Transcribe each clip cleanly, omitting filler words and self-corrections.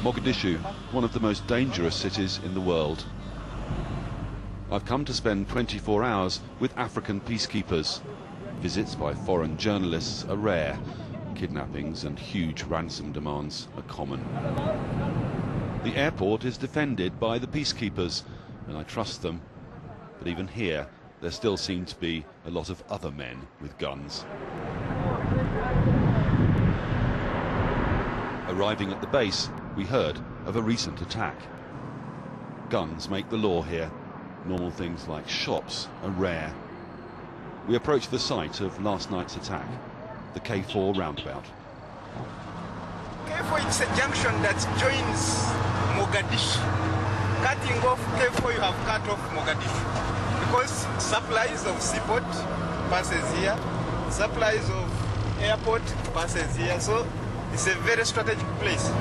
Mogadishu, one of the most dangerous cities in the world. I've come to spend 24 hours with African peacekeepers. Visits by foreign journalists are rare. Kidnappings and huge ransom demands are common. The airport is defended by the peacekeepers, and I trust them. But even here, there still seem to be a lot of other men with guns. Arriving at the base, we heard of a recent attack. Guns make the law here. Normal things like shops are rare. We approach the site of last night's attack, the K4 roundabout. K4 is a junction that joins Mogadishu. Cutting off K4, you have cut off Mogadishu. Because supplies of seaport passes here, supplies of airport passes here, so it's a very strategic place.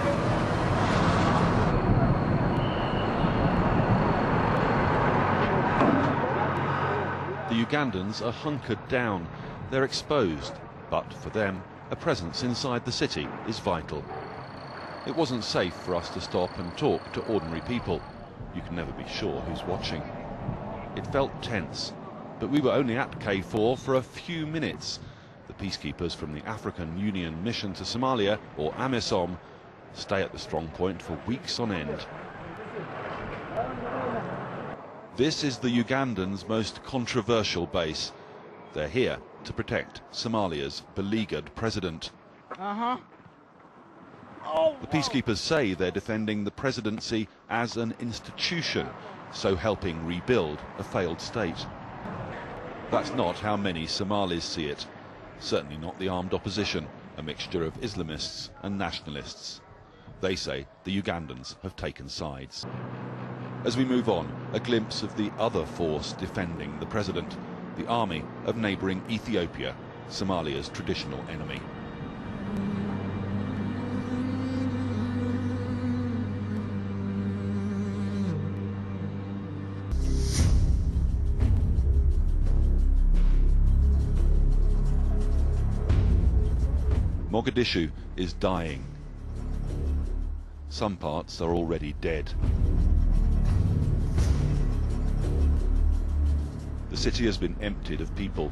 The Ugandans are hunkered down. They're exposed, but for them, a presence inside the city is vital. It wasn't safe for us to stop and talk to ordinary people. You can never be sure who's watching. It felt tense, but we were only at K4 for a few minutes. The peacekeepers from the African Union Mission to Somalia, or AMISOM, stay at the strong point for weeks on end. This is the Ugandans' most controversial base. They're here to protect Somalia's beleaguered president. The peacekeepers say they're defending the presidency as an institution, so helping rebuild a failed state. That's not how many Somalis see it. Certainly not the armed opposition, a mixture of Islamists and nationalists. They say the Ugandans have taken sides. As we move on, a glimpse of the other force defending the president, the army of neighbouring Ethiopia, Somalia's traditional enemy. Mogadishu is dying. Some parts are already dead. The city has been emptied of people.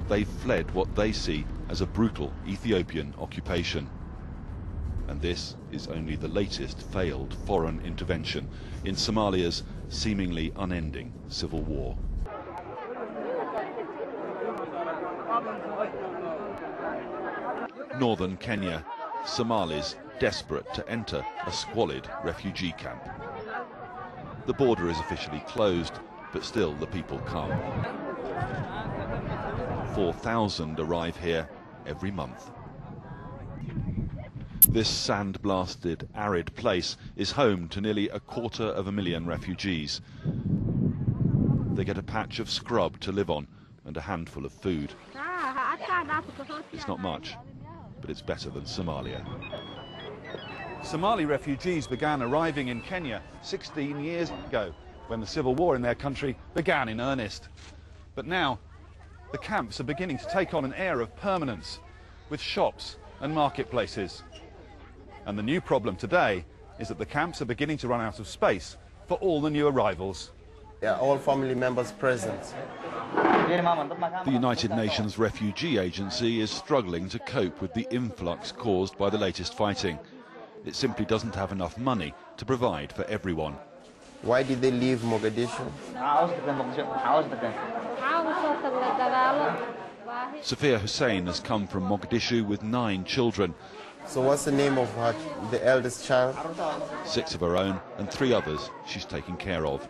They've fled what they see as a brutal Ethiopian occupation. And this is only the latest failed foreign intervention in Somalia's seemingly unending civil war. Northern Kenya, Somalis desperate to enter a squalid refugee camp. The border is officially closed, but still the people come. 4,000 arrive here every month. This sand-blasted, arid place is home to nearly 250,000 refugees. They get a patch of scrub to live on and a handful of food. It's not much, but it's better than Somalia. Somali refugees began arriving in Kenya 16 years ago, when the civil war in their country began in earnest. But now, the camps are beginning to take on an air of permanence, with shops and marketplaces. And the new problem today is that the camps are beginning to run out of space for all the new arrivals. Yeah, all family members present. The United Nations Refugee Agency is struggling to cope with the influx caused by the latest fighting. It simply doesn't have enough money to provide for everyone. Why did they leave Mogadishu? Sophia Hussein has come from Mogadishu with 9 children. So what's the name of the eldest child? 6 of her own and 3 others she's taken care of.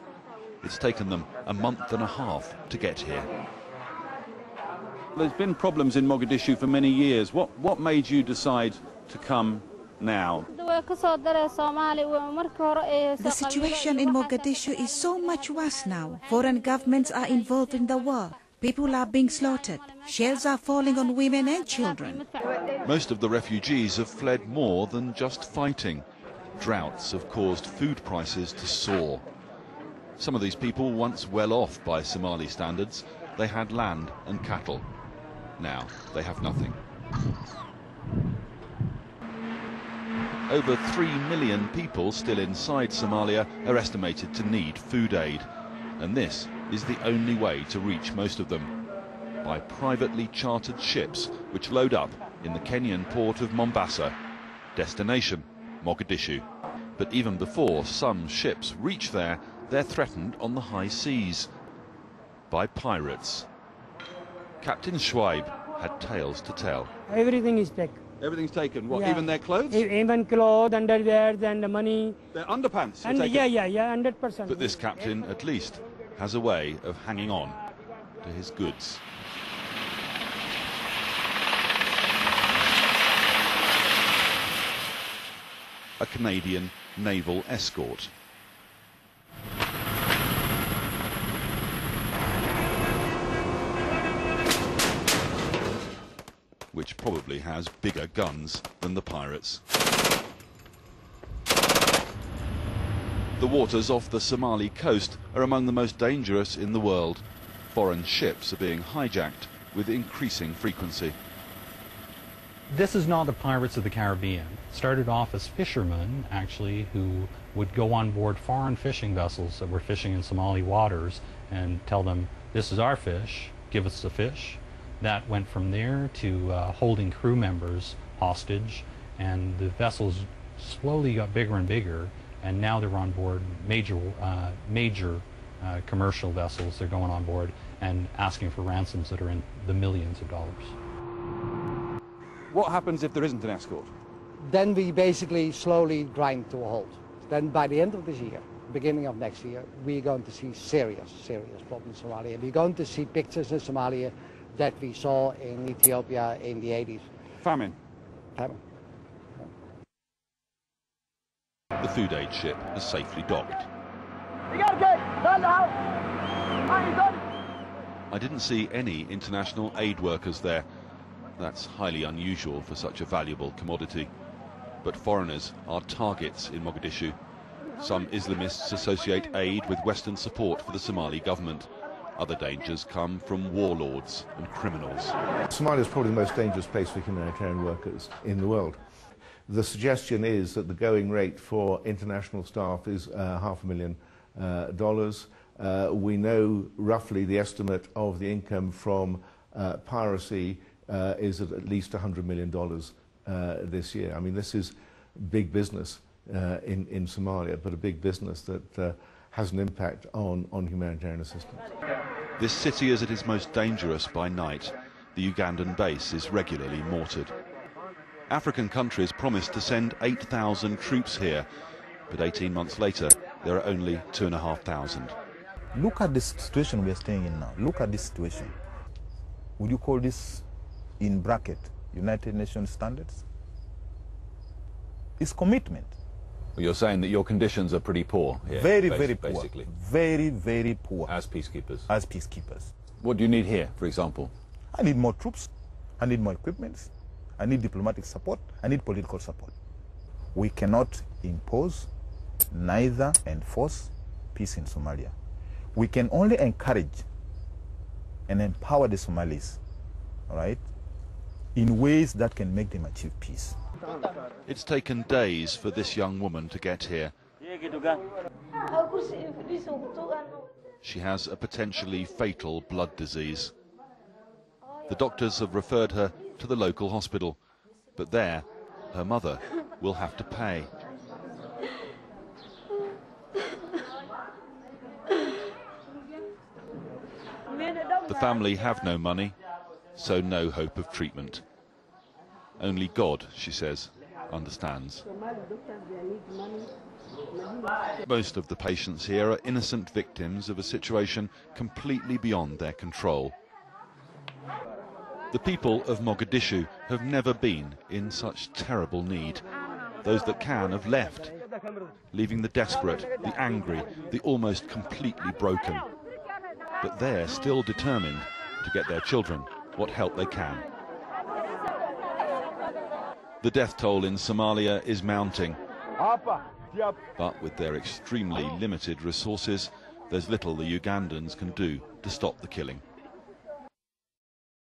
It's taken them a month and a half to get here. There's been problems in Mogadishu for many years. What made you decide to come now? The situation in Mogadishu is so much worse now. Foreign governments are involved in the war. People are being slaughtered. Shells are falling on women and children. Most of the refugees have fled more than just fighting. Droughts have caused food prices to soar. Some of these people, once well off by Somali standards, they had land and cattle. Now they have nothing. Over 3 million people still inside Somalia are estimated to need food aid. And this is the only way to reach most of them, by privately chartered ships which load up in the Kenyan port of Mombasa, destination Mogadishu. But even before some ships reach there, they're threatened on the high seas by pirates. Captain Schweib had tales to tell. Everything is taken. Everything's taken. What, Yeah. even their clothes? Even clothes, underwear, and the money. Their underpants are And taken. yeah, 100%. But this captain, at least, has a way of hanging on to his goods. A Canadian naval escort. Which probably has bigger guns than the pirates. The waters off the Somali coast are among the most dangerous in the world. Foreign ships are being hijacked with increasing frequency. This is not the Pirates of the Caribbean. It started off as fishermen, actually, who would go on board foreign fishing vessels that were fishing in Somali waters and tell them, this is our fish, give us the fish. That went from there to holding crew members hostage, and the vessels slowly got bigger and bigger, and now they're on board major commercial vessels. They're going on board and asking for ransoms that are in the millions of dollars. What happens if there isn't an escort? Then we basically slowly grind to a halt. Then by the end of this year, beginning of next year, we're going to see serious problems in Somalia. We're going to see pictures in Somalia that we saw in Ethiopia in the 80s. Famine. Famine. The food aid ship has safely docked. I didn't see any international aid workers there. That's highly unusual for such a valuable commodity. But foreigners are targets in Mogadishu. Some Islamists associate aid with Western support for the Somali government. Other dangers come from warlords and criminals. Somalia is probably the most dangerous place for humanitarian workers in the world. The suggestion is that the going rate for international staff is $500,000. We know roughly the estimate of the income from piracy is at least $100 million this year. I mean, this is big business in Somalia, but a big business that has an impact on humanitarian assistance. This city is at its most dangerous by night. The Ugandan base is regularly mortared. African countries promised to send 8,000 troops here, but 18 months later there are only 2,500. Look at the situation we are staying in now. Look at this situation. Would you call this, in bracket, United Nations standards? It's commitment. Well, you're saying that your conditions are pretty poor here. Very poor. Basically. Very poor. As peacekeepers. As peacekeepers. What do you need here, for example? I need more troops. I need more equipment. I need diplomatic support. I need political support. We cannot impose, neither enforce peace in Somalia. We can only encourage and empower the Somalis, all right, in ways that can make them achieve peace. It's taken days for this young woman to get here. She has a potentially fatal blood disease. The doctors have referred her to the local hospital, but there, her mother will have to pay. The family have no money, so no hope of treatment. Only God, she says, understands. Most of the patients here are innocent victims of a situation completely beyond their control. The people of Mogadishu have never been in such terrible need. Those that can have left, leaving the desperate, the angry, the almost completely broken. But they're still determined to get their children what help they can. The death toll in Somalia is mounting. But with their extremely limited resources, there's little the Ugandans can do to stop the killing.